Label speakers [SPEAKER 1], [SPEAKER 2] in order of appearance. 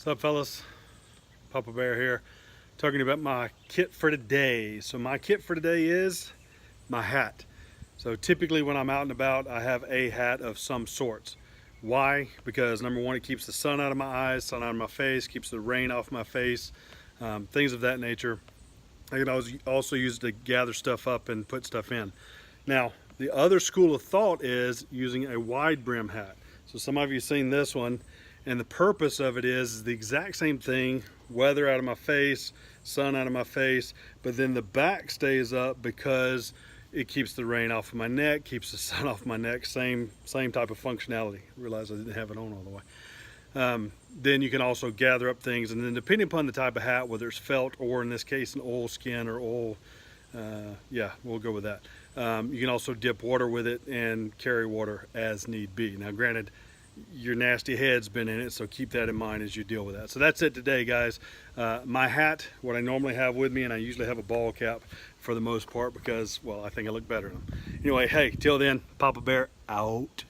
[SPEAKER 1] What's up, fellas? Papa Bear here, talking about my kit for today. So my kit for today is my hat. So typically when I'm out and about, I have a hat of some sorts. Why? Because number one, it keeps the sun out of my eyes, sun out of my face, keeps the rain off my face, things of that nature. I can also use it to gather stuff up and put stuff in. Now, the other school of thought is using a wide brim hat. So some of you have seen this one, and the purpose of it is the exact same thing: weather out of my face, sun out of my face, but then the back stays up because it keeps the rain off of my neck, keeps the sun off my neck. Same type of functionality. Realize I didn't have it on all the way. Then you can also gather up things, and then depending upon the type of hat, whether it's felt or in this case an oil skin or oil, yeah, we'll go with that. You can also dip water with it and carry water as need be. Now granted, your nasty head's been in it, so keep that in mind as you deal with that. So that's it today, guys. My hat, what I normally have with me, and I usually have a ball cap for the most part because, well, I think I look better in them. Anyway, hey, till then, Papa Bear out.